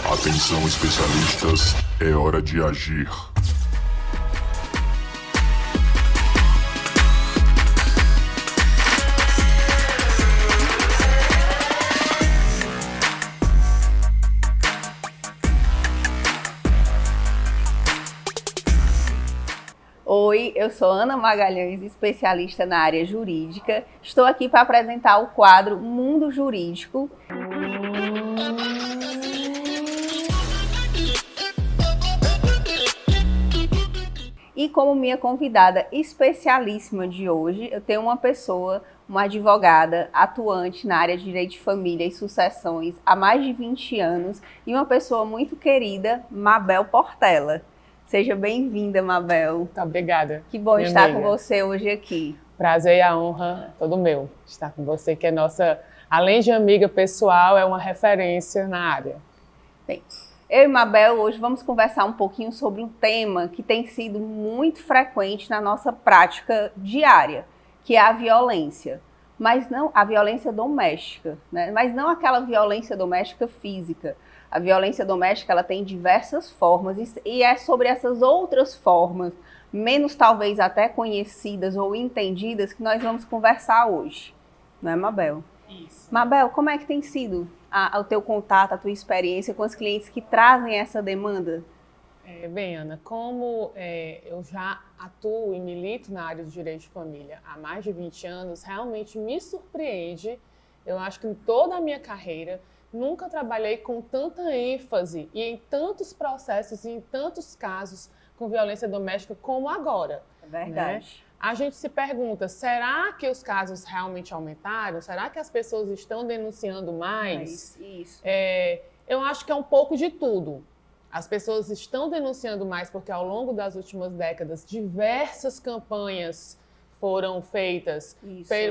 Atenção especialistas, é hora de agir. Oi, eu sou Ana Magalhães, especialista na área jurídica. Estou aqui para apresentar o quadro Mundo Jurídico. E como minha convidada especialíssima de hoje, eu tenho uma pessoa, uma advogada atuante na área de direito de família e sucessões há mais de 20 anos e uma pessoa muito querida, Mabel Portela. Seja bem-vinda, Mabel. Muito obrigada. Que bom minha estar amiga. com você hoje aqui. Prazer e a honra todo meu estar com você, que é nossa, além de amiga pessoal, é uma referência na área. Bem, eu e Mabel hoje vamos conversar um pouquinho sobre um tema que tem sido muito frequente na nossa prática diária, que é a violência. Mas não a violência doméstica, né? Mas não aquela violência doméstica física. A violência doméstica ela tem diversas formas e é sobre essas outras formas, menos talvez até conhecidas ou entendidas, que nós vamos conversar hoje. Não é, Mabel? Isso. Mabel, como é que tem sido o teu contato, a tua experiência com os clientes que trazem essa demanda? Bem, Ana, como eu já atuo e milito na área do direito de família há mais de 20 anos, realmente me surpreende. Eu acho que em toda a minha carreira, nunca trabalhei com tanta ênfase e em tantos processos e em tantos casos com violência doméstica como agora. É verdade. Né? A gente se pergunta, será que os casos realmente aumentaram? Será que as pessoas estão denunciando mais? Isso. Eu acho que é um pouco de tudo. As pessoas estão denunciando mais porque ao longo das últimas décadas, diversas campanhas foram feitas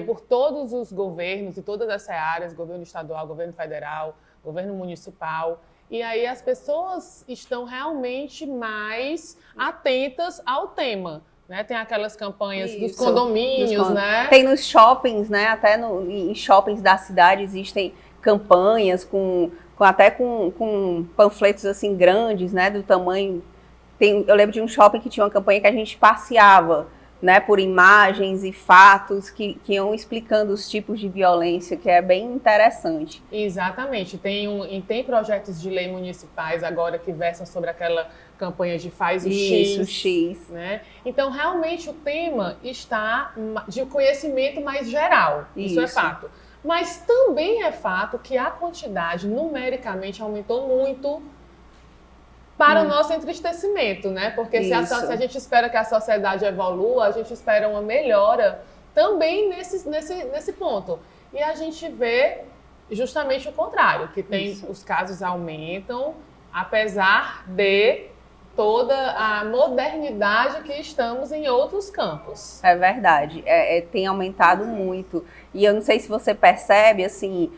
por todos os governos e todas as áreas, governo estadual, governo federal, governo municipal. E aí as pessoas estão realmente mais atentas ao tema. Né? Tem aquelas campanhas dos condomínios, né? Tem nos shoppings, né? Até em shoppings da cidade existem campanhas até com panfletos assim grandes, né? Do tamanho. Eu lembro de um shopping que tinha uma campanha que a gente passeava, né, por imagens e fatos que iam explicando os tipos de violência, que é bem interessante. Exatamente. Tem projetos de lei municipais agora que versam sobre aquela campanha de faz o X. O X. Né? Então, realmente, o tema está de conhecimento mais geral. Isso é fato. Mas também é fato que a quantidade numericamente aumentou muito para o nosso entristecimento, né? Porque se a gente espera que a sociedade evolua, a gente espera uma melhora também nesse ponto. E a gente vê justamente o contrário, que os casos aumentam, apesar de toda a modernidade que estamos em outros campos. É verdade, tem aumentado muito. E eu não sei se você percebe, assim,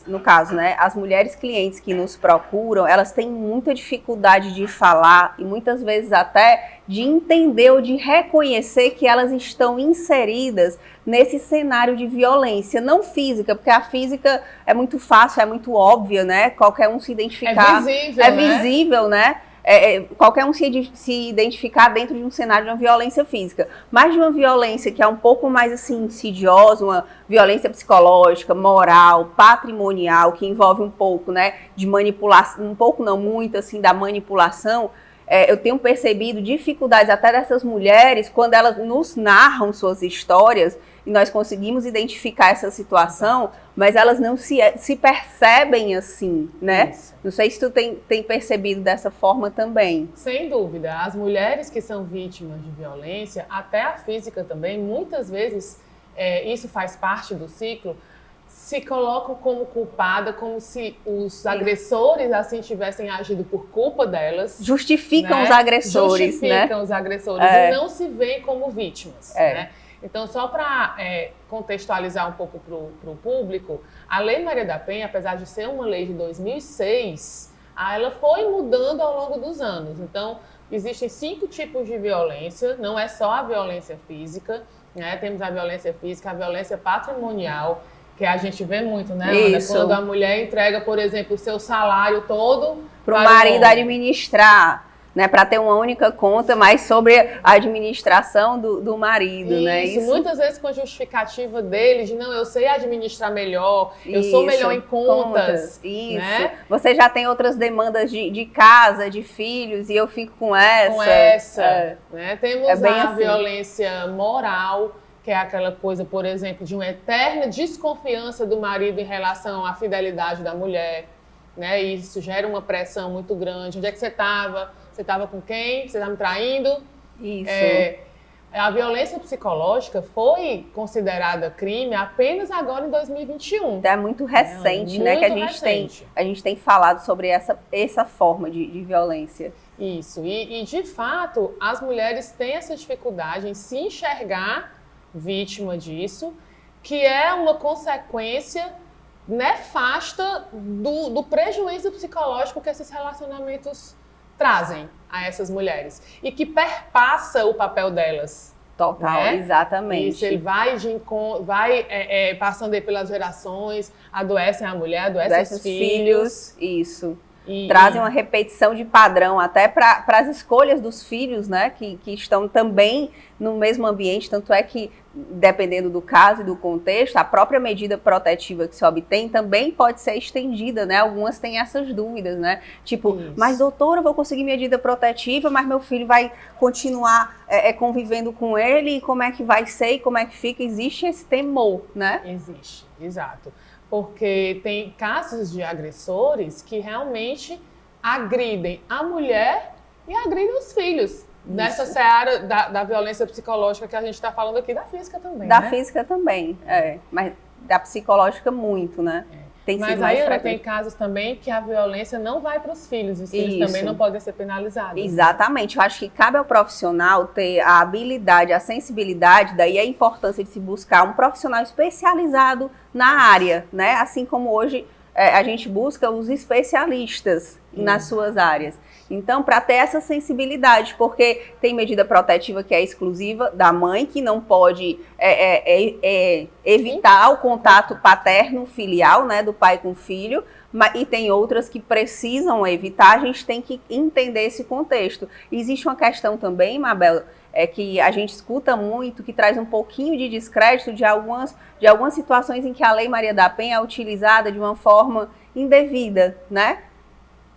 no caso, né, as mulheres clientes que nos procuram, elas têm muita dificuldade de falar e muitas vezes até de entender ou de reconhecer que elas estão inseridas nesse cenário de violência, não física, porque a física é muito fácil, é muito óbvia, né? Qualquer um se identificar. É visível, né? Qualquer um se identificar dentro de um cenário de uma violência física, mas de uma violência que é um pouco mais assim insidiosa, uma violência psicológica, moral, patrimonial, que envolve um pouco, né, de manipulação, um pouco não muito assim da manipulação. Eu tenho percebido dificuldades até dessas mulheres quando elas nos narram suas histórias e nós conseguimos identificar essa situação, mas elas não se percebem assim, né? Isso. Não sei se tu tem percebido dessa forma também. Sem dúvida. As mulheres que são vítimas de violência, até a física também, muitas vezes, isso faz parte do ciclo, se colocam como culpada, como se os agressores assim tivessem agido por culpa delas. Justificam, né? Os agressores, Justificam, né? Os agressores e não se veem como vítimas, né? Então, só para contextualizar um pouco para o público, a Lei Maria da Penha, apesar de ser uma lei de 2006, ela foi mudando ao longo dos anos. Então, existem 5 tipos de violência, não é só a violência física, né? Temos a violência física, a violência patrimonial, Que a gente vê muito, né, Ana? Isso. Quando a mulher entrega, por exemplo, o seu salário todo para o marido administrar, né, para ter uma única conta, mas sobre a administração do marido, isso, né? Isso, muitas vezes com a justificativa dele de não, eu sei administrar melhor, eu sou melhor em contas. Isso. Né? Você já tem outras demandas de casa, de filhos, e eu fico com essa. Com essa. Né? Temos a assim. violência moral, que é aquela coisa, por exemplo, de uma eterna desconfiança do marido em relação à fidelidade da mulher, né? E isso gera uma pressão muito grande. Onde é que você estava? Você estava com quem? Você está me traindo? Isso. A violência psicológica foi considerada crime apenas agora em 2021. É muito recente, né? Que a gente tem falado sobre essa forma de violência. Isso. E, de fato, as mulheres têm essa dificuldade em se enxergar vítima disso, que é uma consequência nefasta do prejuízo psicológico que esses relacionamentos trazem a essas mulheres e que perpassa o papel delas. Total, né? Exatamente. Isso, ele vai passando aí pelas gerações, adoecem a mulher, adoecem os filhos. Isso. Trazem uma repetição de padrão até para as escolhas dos filhos, né, que estão também no mesmo ambiente, tanto é que, dependendo do caso e do contexto, a própria medida protetiva que se obtém também pode ser estendida, né, algumas têm essas dúvidas, né, tipo, mas doutora, eu vou conseguir medida protetiva, mas meu filho vai continuar convivendo com ele, e como é que vai ser e como é que fica? Existe esse temor, né? Existe, exato. Porque tem casos de agressores que realmente agridem a mulher e agridem os filhos. Nessa seara da violência psicológica que a gente está falando aqui, da física também, Da física também, mas da psicológica muito, né? Mas aí tem casos também que a violência não vai para os filhos, os filhos também não podem ser penalizados. Exatamente, eu acho que cabe ao profissional ter a habilidade, a sensibilidade, daí a importância de se buscar um profissional especializado na área, né? Assim como hoje a gente busca os especialistas nas suas áreas. Então, para ter essa sensibilidade, porque tem medida protetiva que é exclusiva da mãe, que não pode evitar o contato paterno-filial, né, do pai com o filho, e tem outras que precisam evitar, a gente tem que entender esse contexto. Existe uma questão também, Mabel, que a gente escuta muito, que traz um pouquinho de descrédito de algumas situações em que a Lei Maria da Penha é utilizada de uma forma indevida, né?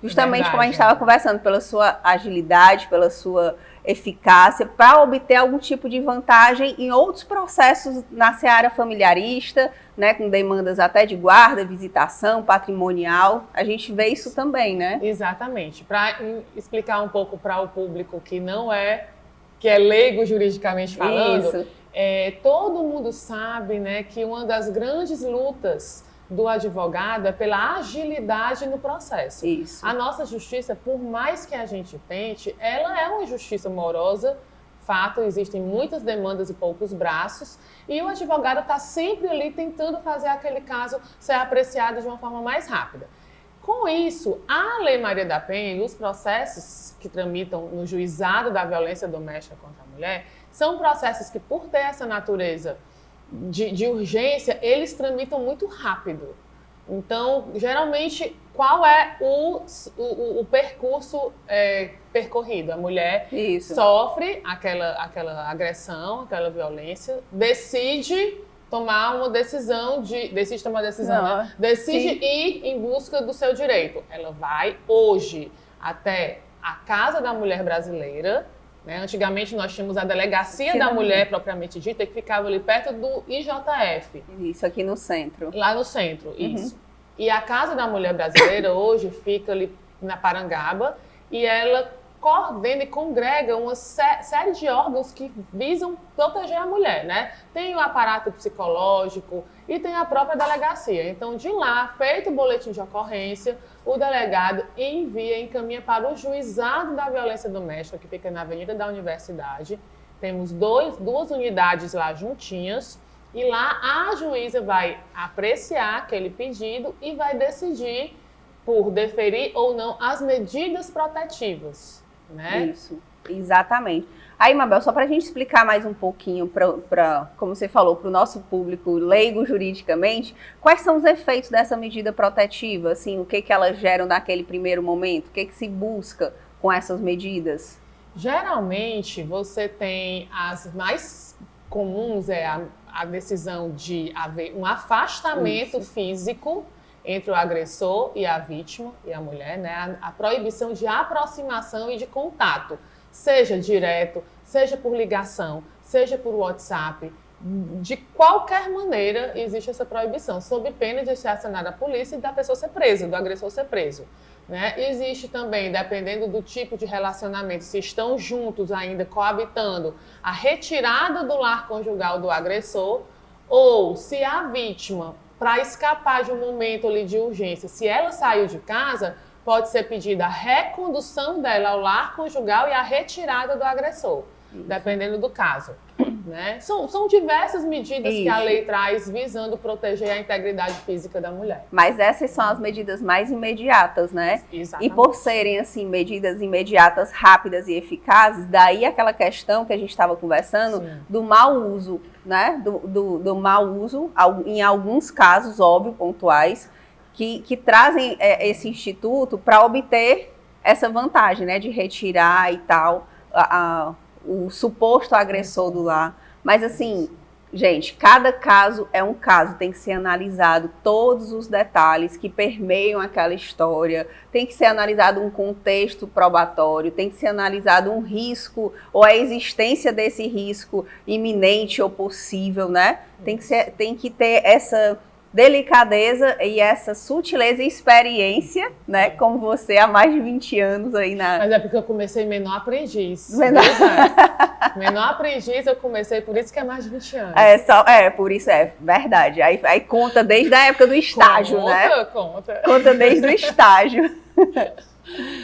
Justamente como a gente estava conversando, pela sua agilidade, pela sua eficácia, para obter algum tipo de vantagem em outros processos na seara familiarista, né, com demandas até de guarda, visitação, patrimonial. A gente vê isso também, né? Exatamente. Para explicar um pouco para o público que que é leigo juridicamente falando, todo mundo sabe, né, que uma das grandes lutas do advogado é pela agilidade no processo. Isso. A nossa justiça, por mais que a gente tente, ela é uma justiça morosa. Fato, existem muitas demandas e poucos braços, e o advogado está sempre ali tentando fazer aquele caso ser apreciado de uma forma mais rápida. Com isso, a Lei Maria da Penha e os processos que tramitam no juizado da violência doméstica contra a mulher são processos que, por ter essa natureza de urgência, eles tramitam muito rápido. Então, geralmente, qual é o percurso percorrido? A mulher sofre aquela agressão, aquela violência, decide tomar uma decisão, decide ir em busca do seu direito. Ela vai hoje até a Casa da Mulher Brasileira. Antigamente nós tínhamos a Delegacia da Mulher propriamente dita, que ficava ali perto do IJF. Isso, aqui no centro. Lá no centro, isso. E a Casa da Mulher Brasileira hoje fica ali na Parangaba, e ela coordena e congrega uma série de órgãos que visam proteger a mulher, né? Tem o aparato psicológico e tem a própria delegacia. Então, de lá, feito o boletim de ocorrência, o delegado encaminha para o juizado da violência doméstica, que fica na Avenida da Universidade. Temos duas unidades lá juntinhas, e lá a juíza vai apreciar aquele pedido e vai decidir por deferir ou não as medidas protetivas, né? Isso. Exatamente. Aí, Mabel, só para a gente explicar mais um pouquinho, como você falou, para o nosso público leigo juridicamente, quais são os efeitos dessa medida protetiva? Assim, o que elas geram naquele primeiro momento? O que se busca com essas medidas? Geralmente, você tem as mais comuns, a decisão de haver um afastamento físico entre o agressor e a vítima, e a mulher, né? A proibição de aproximação e de contato, seja direto, seja por ligação, seja por WhatsApp, de qualquer maneira existe essa proibição, sob pena de ser acionada a polícia e da pessoa ser presa, do agressor ser preso. Né? Existe também, dependendo do tipo de relacionamento, se estão juntos ainda coabitando, a retirada do lar conjugal do agressor, ou se a vítima, para escapar de um momento ali de urgência, se ela saiu de casa, pode ser pedida a recondução dela ao lar conjugal e a retirada do agressor, dependendo do caso. Né? São diversas medidas que a lei traz visando proteger a integridade física da mulher. Mas essas são as medidas mais imediatas, né? Exatamente. E por serem, assim, medidas imediatas, rápidas e eficazes, daí aquela questão que a gente estava conversando do mau uso, né? Do mau uso, em alguns casos, óbvio, pontuais, que trazem esse instituto para obter essa vantagem, né? De retirar e tal, o suposto agressor do lar. Mas assim, gente, cada caso é um caso, tem que ser analisado todos os detalhes que permeiam aquela história, tem que ser analisado um contexto probatório, tem que ser analisado um risco ou a existência desse risco iminente ou possível, né? Tem que ter essa delicadeza e essa sutileza e experiência, né? Como você há mais de 20 anos aí na... Mas é porque eu comecei menor aprendiz. Menor aprendiz eu comecei, por isso que é mais de 20 anos. Por isso é verdade. Aí conta desde a época do estágio, né? Conta desde o estágio.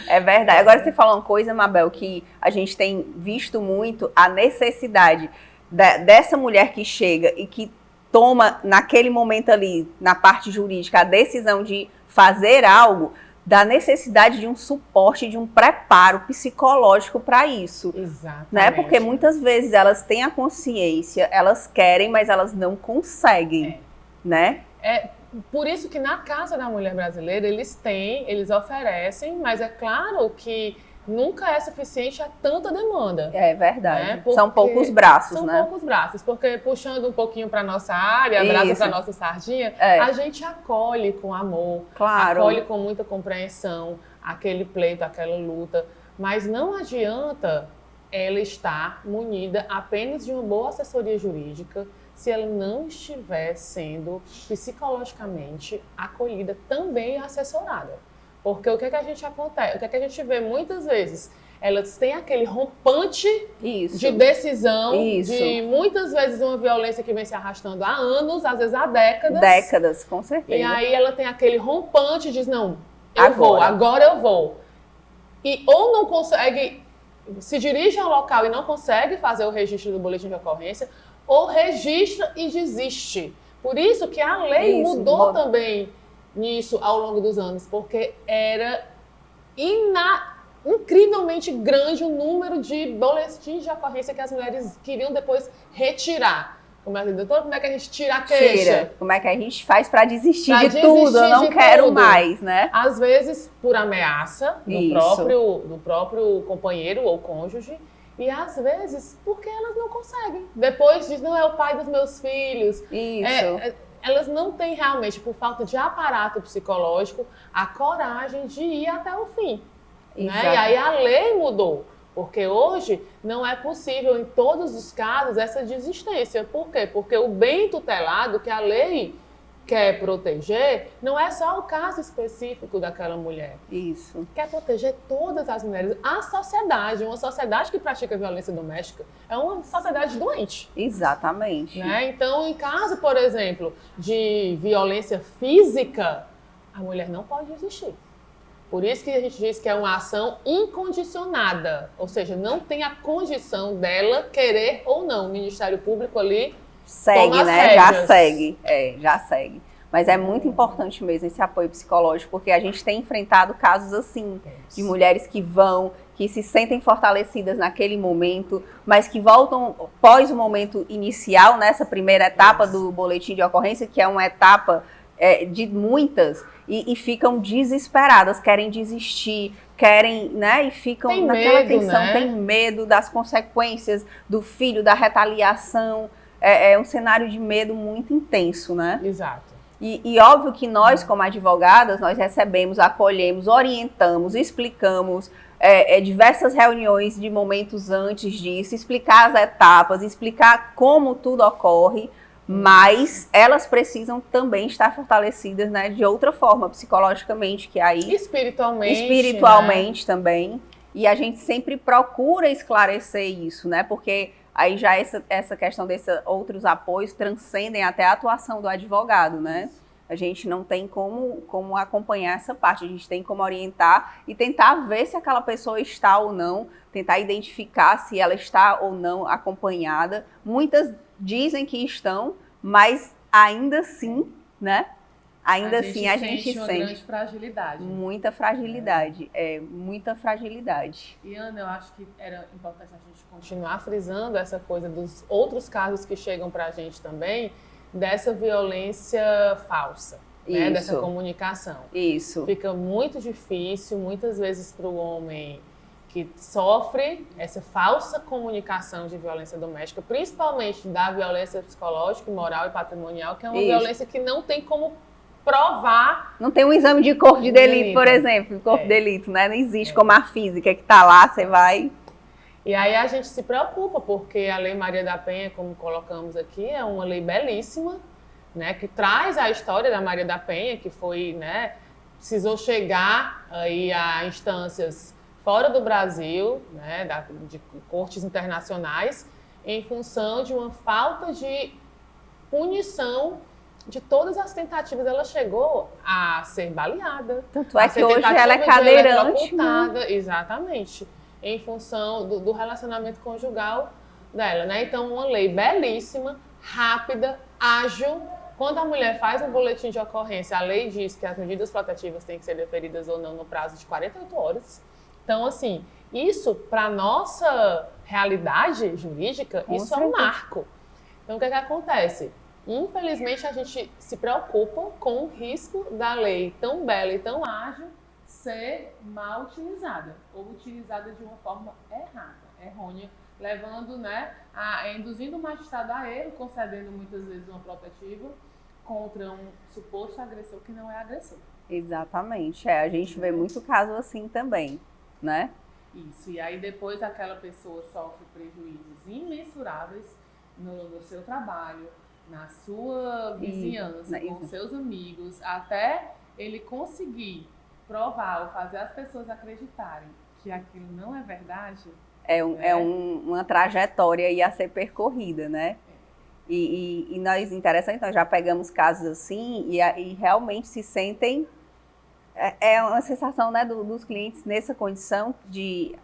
É verdade. Agora você fala uma coisa, Mabel, que a gente tem visto muito, a necessidade dessa mulher que chega e que toma, naquele momento ali, na parte jurídica, a decisão de fazer algo, da necessidade de um suporte, de um preparo psicológico para isso. Exatamente. Né? Porque muitas vezes elas têm a consciência, elas querem, mas elas não conseguem. Né? É por isso que na Casa da Mulher Brasileira eles oferecem, mas é claro que nunca é suficiente a tanta demanda. É verdade. Né? São poucos braços, né? São poucos braços, porque puxando um pouquinho para nossa área, brasa para nossa sardinha, a gente acolhe com amor, acolhe com muita compreensão aquele pleito, aquela luta, mas não adianta ela estar munida apenas de uma boa assessoria jurídica se ela não estiver sendo psicologicamente acolhida, também assessorada. Porque o que a gente vê muitas vezes? Elas têm aquele rompante de decisão, de muitas vezes uma violência que vem se arrastando há anos, às vezes há décadas. Décadas, com certeza. E aí ela tem aquele rompante e diz, não, agora eu vou. E ou não consegue, se dirige ao local e não consegue fazer o registro do boletim de ocorrência, ou registra e desiste. Por isso que a lei mudou também nisso ao longo dos anos, porque era incrivelmente grande o número de boletins de ocorrência que as mulheres queriam depois retirar. Como é que a gente tira a queixa? Como é que a gente faz para desistir de tudo? Eu não quero mais, né? Às vezes por ameaça do próprio companheiro ou cônjuge, e às vezes porque elas não conseguem. Depois diz, não é o pai dos meus filhos. Elas não têm realmente, por falta de aparato psicológico, a coragem de ir até o fim. Né? E aí a lei mudou, porque hoje não é possível, em todos os casos, essa desistência. Por quê? Porque o bem tutelado que a lei quer proteger não é só o caso específico daquela mulher. Isso. Quer proteger todas as mulheres. A sociedade, uma sociedade que pratica violência doméstica, é uma sociedade doente. Exatamente. Né? Então, em caso, por exemplo, de violência física, a mulher não pode existir. Por isso que a gente diz que é uma ação incondicionada, ou seja, não tem a condição dela querer ou não. O Ministério Público ali segue, né? Já segue. Mas é muito importante mesmo esse apoio psicológico, porque a gente tem enfrentado casos assim, de mulheres que vão, que se sentem fortalecidas naquele momento, mas que voltam pós o momento inicial, nessa primeira etapa do boletim de ocorrência, que é uma etapa de muitas, e ficam desesperadas, querem desistir, querem, né, e ficam naquela tensão, né? Tem medo das consequências do filho, da retaliação, é um cenário de medo muito intenso, né? Exato. E óbvio que nós, como advogadas, nós recebemos, acolhemos, orientamos, explicamos, diversas reuniões de momentos antes disso, explicar as etapas, explicar como tudo ocorre, mas elas precisam também estar fortalecidas, né, de outra forma, psicologicamente, que aí... Espiritualmente, né? Também. E a gente sempre procura esclarecer isso, né, porque aí já essa questão desses outros apoios transcendem até a atuação do advogado, né? A gente não tem como acompanhar essa parte, a gente tem como orientar e tentar ver se aquela pessoa está ou não, tentar identificar se ela está ou não acompanhada. Muitas dizem que estão, mas ainda assim, né? Ainda assim a gente sente uma grande fragilidade. Muita fragilidade, muita fragilidade. E Ana, eu acho que era importante a gente continuar frisando essa coisa dos outros casos que chegam para a gente também, dessa violência falsa, né? Dessa comunicação. Isso. Fica muito difícil, muitas vezes, para o homem que sofre essa falsa comunicação de violência doméstica, principalmente da violência psicológica, moral e patrimonial, que é uma violência que não tem como provar. Não tem um exame de corpo de delito, por exemplo, corpo de delito, né? Não existe como a física que está lá, você vai... E aí a gente se preocupa, porque a Lei Maria da Penha, como colocamos aqui, é uma lei belíssima, né? Que traz a história da Maria da Penha, que foi, né? Precisou chegar aí a instâncias fora do Brasil, né? De cortes internacionais, em função de uma falta de punição de todas as tentativas. Ela chegou a ser baleada. Tanto é que hoje ela é cadeirante. Né? Exatamente. Em função do relacionamento conjugal dela, né? Então, uma lei belíssima, rápida, ágil. Quando a mulher faz um boletim de ocorrência, a lei diz que as medidas protetivas têm que ser deferidas ou não no prazo de 48 horas. Então, assim, isso, para a nossa realidade jurídica, isso é um marco. Então, o que acontece? Infelizmente, a gente se preocupa com o risco da lei tão bela e tão ágil ser mal utilizada, ou utilizada de uma forma errada, errônea, levando, né, induzindo o magistrado a erro, concedendo muitas vezes uma protetiva contra um suposto agressor que não é agressor. Exatamente, a gente vê muito caso assim também, né? Isso, e aí depois aquela pessoa sofre prejuízos imensuráveis no seu trabalho, na sua vizinhança, com seus amigos, até ele conseguir provar ou fazer as pessoas acreditarem que aquilo não é verdade. Uma trajetória aí a ser percorrida, né? E nós, interessante, nós já pegamos casos assim e realmente se sentem... É uma sensação, né, dos clientes nessa condição de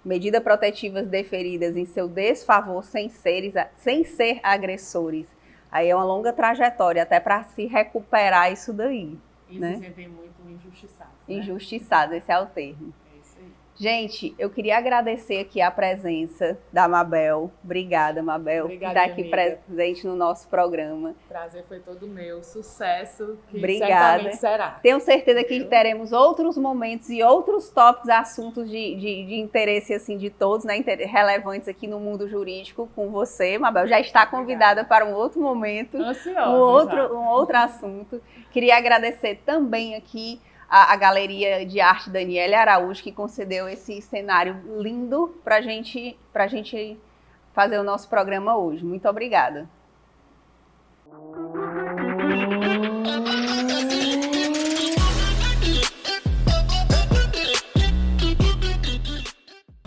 medidas protetivas deferidas em seu desfavor sem ser agressores. Aí é uma longa trajetória até para se recuperar isso daí. E né? Se sentem muito injustiçados. Injustiçados, esse é o termo. É isso aí. Gente, eu queria agradecer aqui a presença da Mabel. Obrigada, Mabel, por estar aqui presente no nosso programa. O prazer foi todo meu. Sucesso, que Obrigada. Certamente será. Tenho certeza que teremos outros momentos e outros tópicos, assuntos de interesse assim, de todos, né, relevantes aqui no mundo jurídico com você, Mabel. Já está convidada para um outro momento, Ansiosa, um outro assunto. Queria agradecer também aqui a Galeria de Arte Daniele Araújo, que concedeu esse cenário lindo para a gente fazer o nosso programa hoje. Muito obrigada.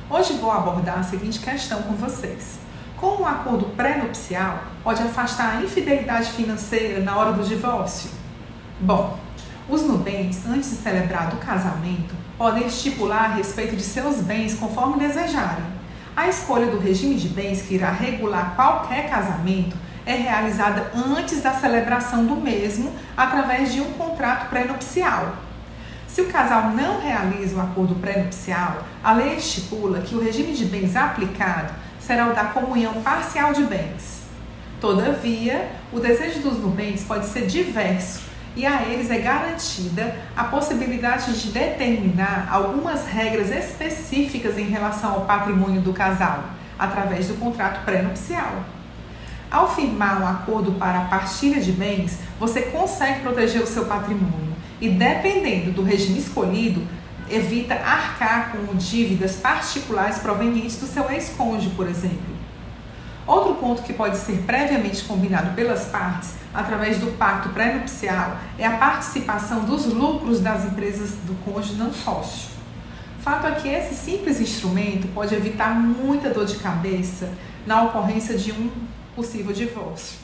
Hoje vou abordar a seguinte questão com vocês. Como um acordo pré-nupcial pode afastar a infidelidade financeira na hora do divórcio? Bom, os nubentes, antes de celebrar o casamento, podem estipular a respeito de seus bens conforme desejarem. A escolha do regime de bens que irá regular qualquer casamento é realizada antes da celebração do mesmo, através de um contrato pré-nupcial. Se o casal não realiza o acordo pré-nupcial, a lei estipula que o regime de bens aplicado será o da comunhão parcial de bens. Todavia, o desejo dos nubentes pode ser diverso e a eles é garantida a possibilidade de determinar algumas regras específicas em relação ao patrimônio do casal, através do contrato pré-nupcial. Ao firmar um acordo para a partilha de bens, você consegue proteger o seu patrimônio e, dependendo do regime escolhido, evita arcar com dívidas particulares provenientes do seu ex-cônjuge, por exemplo. Outro ponto que pode ser previamente combinado pelas partes, através do pacto pré-nupcial, é a participação dos lucros das empresas do cônjuge não sócio. Fato é que esse simples instrumento pode evitar muita dor de cabeça na ocorrência de um possível divórcio.